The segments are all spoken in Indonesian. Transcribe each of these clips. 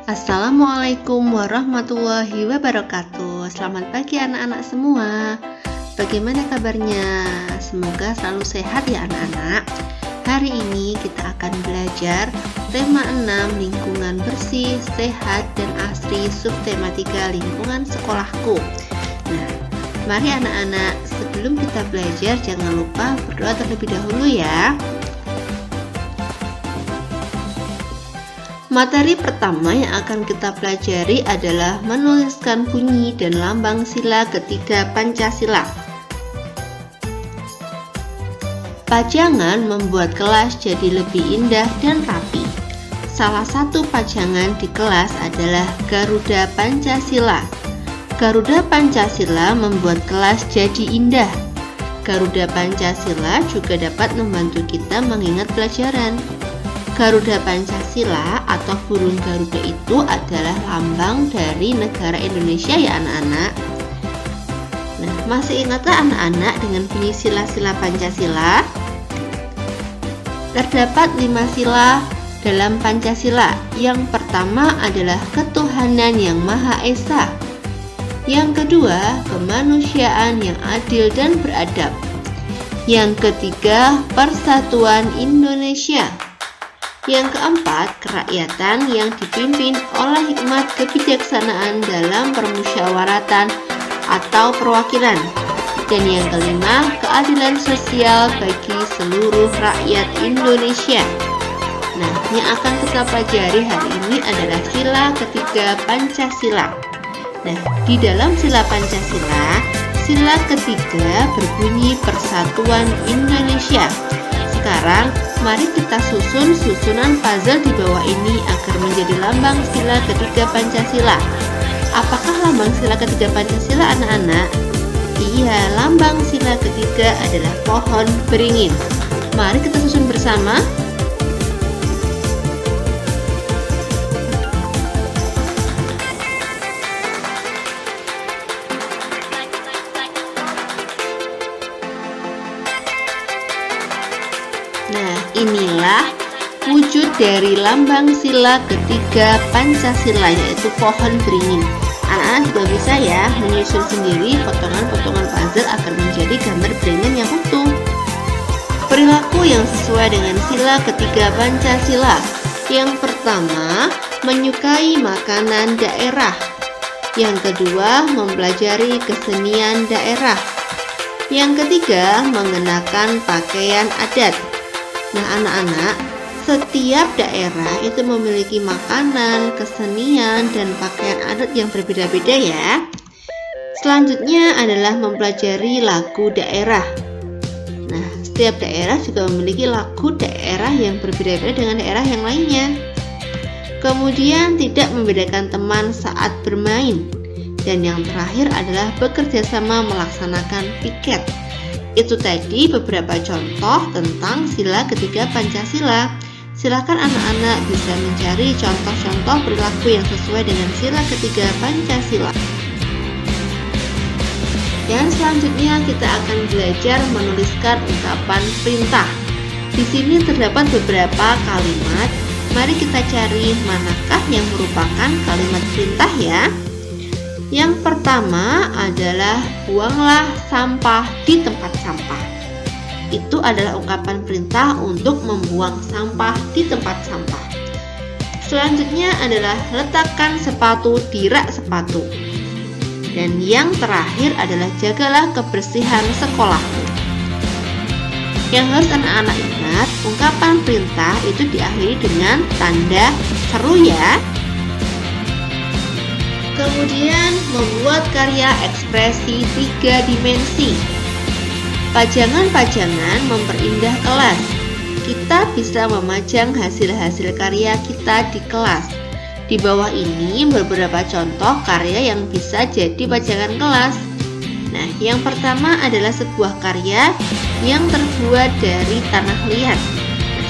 Assalamualaikum warahmatullahi wabarakatuh. Selamat pagi anak-anak semua. Bagaimana kabarnya? Semoga selalu sehat ya anak-anak. Hari ini kita akan belajar tema 6 lingkungan bersih, sehat, dan asri, subtema 3 lingkungan sekolahku. Nah, mari anak-anak, sebelum kita belajar jangan lupa berdoa terlebih dahulu ya. Materi pertama yang akan kita pelajari adalah menuliskan bunyi dan lambang sila ketiga Pancasila. Pajangan membuat kelas jadi lebih indah dan rapi. Salah satu pajangan di kelas adalah Garuda Pancasila. Garuda Pancasila membuat kelas jadi indah. Garuda Pancasila juga dapat membantu kita mengingat pelajaran. Garuda Pancasila atau burung Garuda itu adalah lambang dari negara Indonesia ya anak-anak. Nah, masih ingatkah anak-anak dengan bunyi sila-sila Pancasila? Terdapat 5 sila dalam Pancasila. Yang pertama adalah ketuhanan yang Maha Esa. Yang kedua, kemanusiaan yang adil dan beradab. Yang ketiga, persatuan Indonesia. Yang keempat, kerakyatan yang dipimpin oleh hikmat kebijaksanaan dalam permusyawaratan atau perwakilan. Dan yang kelima, keadilan sosial bagi seluruh rakyat Indonesia. Nah, yang akan kita pelajari hari ini adalah sila ketiga Pancasila. Nah, di dalam sila Pancasila, sila ketiga berbunyi Persatuan Indonesia. Sekarang, mari kita susun susunan puzzle di bawah ini agar menjadi lambang sila ketiga Pancasila. Apakah lambang sila ketiga Pancasila anak-anak? Iya, lambang sila ketiga adalah pohon beringin. Mari kita susun bersama. Nah, inilah wujud dari lambang sila ketiga Pancasila, yaitu pohon beringin. Anak-anak juga bisa ya menyusun sendiri potongan-potongan puzzle agar menjadi gambar beringin yang utuh. Perilaku yang sesuai dengan sila ketiga Pancasila. Yang pertama, menyukai makanan daerah. Yang kedua, mempelajari kesenian daerah. Yang ketiga, mengenakan pakaian adat. Nah anak-anak, setiap daerah itu memiliki makanan, kesenian, dan pakaian adat yang berbeda-beda ya. Selanjutnya adalah mempelajari lagu daerah. Nah, setiap daerah juga memiliki lagu daerah yang berbeda-beda dengan daerah yang lainnya. Kemudian tidak membedakan teman saat bermain. Dan yang terakhir adalah bekerja sama melaksanakan piket. Itu tadi beberapa contoh tentang sila ketiga Pancasila. Silakan anak-anak bisa mencari contoh-contoh perilaku yang sesuai dengan sila ketiga Pancasila. Dan selanjutnya kita akan belajar menuliskan ungkapan perintah. Di sini terdapat beberapa kalimat. Mari kita cari manakah yang merupakan kalimat perintah ya. Yang pertama adalah buanglah sampah di tempat sampah. Itu adalah ungkapan perintah untuk membuang sampah di tempat sampah. Selanjutnya adalah letakkan sepatu di rak sepatu. Dan yang terakhir adalah jagalah kebersihan sekolahmu. Yang harus anak-anak ingat, ungkapan perintah itu diakhiri dengan tanda seru ya. Kemudian membuat karya ekspresi 3 dimensi. Pajangan-pajangan memperindah kelas. Kita bisa memajang hasil-hasil karya kita di kelas. Di bawah ini beberapa contoh karya yang bisa jadi pajangan kelas. Nah, yang pertama adalah sebuah karya yang terbuat dari tanah liat.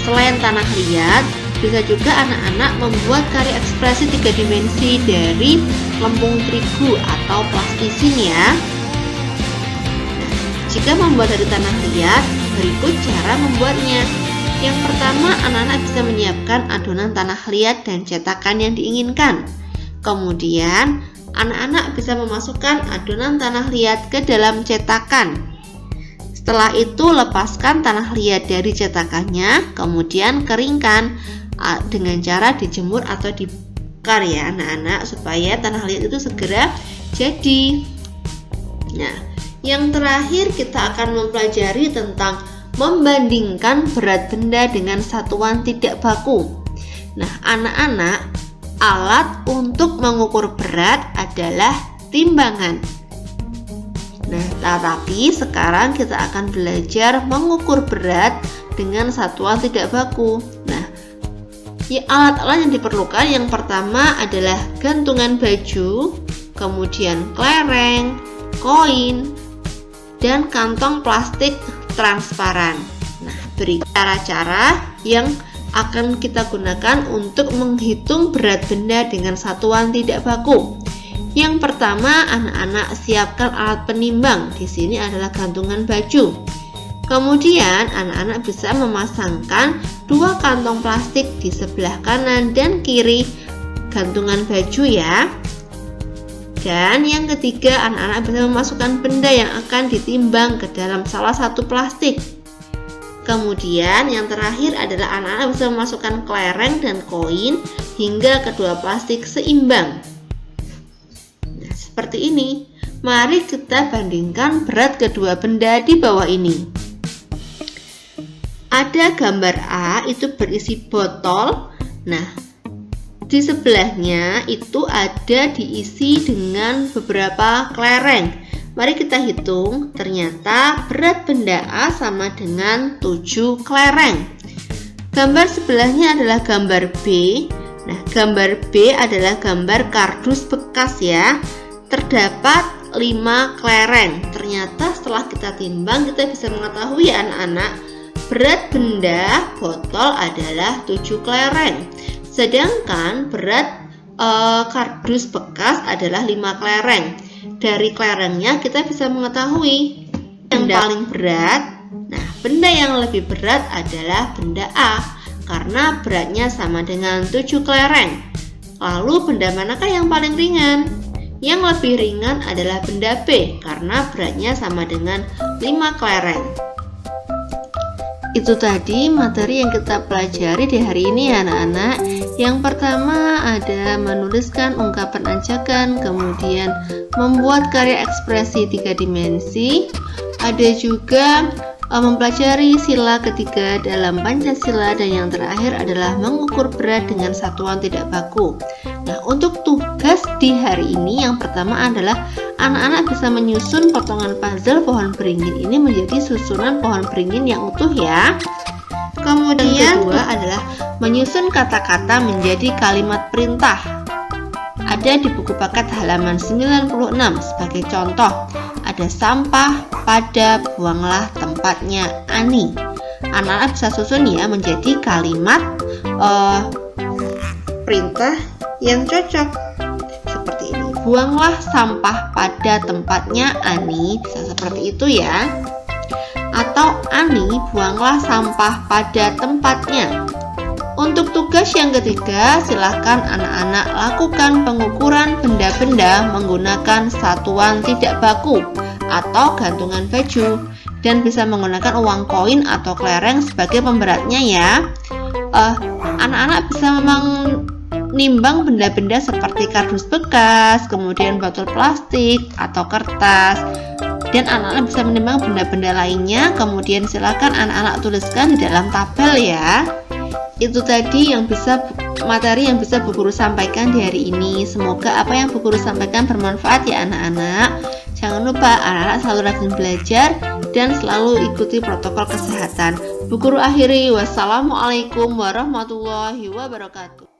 Selain tanah liat, bisa juga anak-anak membuat karya ekspresi 3 dimensi dari lempung terigu atau plastisin ya. Jika membuat dari tanah liat, berikut cara membuatnya. Yang pertama, anak-anak bisa menyiapkan adonan tanah liat dan cetakan yang diinginkan. Kemudian, anak-anak bisa memasukkan adonan tanah liat ke dalam cetakan. Setelah itu, lepaskan tanah liat dari cetakannya, kemudian keringkan dengan cara dijemur atau dibakar ya anak-anak, supaya tanah liat itu segera jadi. Nah, yang terakhir kita akan mempelajari tentang membandingkan berat benda dengan satuan tidak baku. Nah, anak-anak, alat untuk mengukur berat adalah timbangan. Nah, tetapi sekarang kita akan belajar mengukur berat dengan satuan tidak baku. Nah, alat-alat yang diperlukan yang pertama adalah gantungan baju, kemudian kelereng, koin, dan kantong plastik transparan. Nah, beri cara-cara yang akan kita gunakan untuk menghitung berat benda dengan satuan tidak baku. Yang pertama, anak-anak siapkan alat penimbang. Di sini adalah gantungan baju. Kemudian, anak-anak bisa memasangkan 2 kantong plastik di sebelah kanan dan kiri gantungan baju ya. Dan yang ketiga, anak-anak bisa memasukkan benda yang akan ditimbang ke dalam salah satu plastik. Kemudian yang terakhir adalah anak-anak bisa memasukkan kelereng dan koin hingga kedua plastik seimbang. Nah, seperti ini. Mari kita bandingkan berat kedua benda di bawah ini. Ada gambar A, itu berisi botol. Nah, di sebelahnya itu ada diisi dengan beberapa kelereng. Mari kita hitung. Ternyata berat benda A sama dengan 7 kelereng. Gambar sebelahnya adalah gambar B. Nah, gambar B adalah gambar kardus bekas ya. Terdapat 5 kelereng. Ternyata setelah kita timbang, kita bisa mengetahui ya anak-anak, berat benda botol adalah 7 kelereng. Sedangkan berat kardus bekas adalah 5 kelereng. Dari kelerengnya kita bisa mengetahui yang paling berat. Nah, benda yang lebih berat adalah benda A karena beratnya sama dengan 7 kelereng. Lalu benda manakah yang paling ringan? Yang lebih ringan adalah benda B karena beratnya sama dengan 5 kelereng. Itu tadi materi yang kita pelajari di hari ini ya anak-anak. Yang pertama ada menuliskan ungkapan ajakan, kemudian membuat karya ekspresi 3 dimensi. Ada juga mempelajari sila ketiga dalam Pancasila, dan yang terakhir adalah mengukur berat dengan satuan tidak baku. Nah, untuk tugas di hari ini yang pertama adalah anak-anak bisa menyusun potongan puzzle pohon beringin ini menjadi susunan pohon beringin yang utuh ya. Kemudian yang kedua adalah menyusun kata-kata menjadi kalimat perintah. Ada di buku paket halaman 96 sebagai contoh. Ada sampah pada buanglah tempatnya Ani. Anak-anak bisa susun ya menjadi kalimat perintah yang cocok. Seperti ini. Buanglah sampah pada tempatnya Ani. Bisa seperti itu ya. Atau Ani, buanglah sampah pada tempatnya. Untuk tugas yang ketiga, silakan anak-anak lakukan pengukuran benda-benda menggunakan satuan tidak baku atau gantungan baju, dan bisa menggunakan uang koin atau kelereng sebagai pemberatnya ya. Anak-anak bisa menimbang benda-benda seperti kardus bekas, kemudian botol plastik atau kertas, dan anak-anak bisa menimbang benda-benda lainnya. Kemudian silakan anak-anak tuliskan di dalam tabel ya. Itu tadi materi yang bisa Bu Guru sampaikan di hari ini. Semoga apa yang Bu Guru sampaikan bermanfaat ya anak-anak. Jangan lupa anak-anak selalu rajin belajar dan selalu ikuti protokol kesehatan. Bu Guru akhiri, wassalamualaikum warahmatullahi wabarakatuh.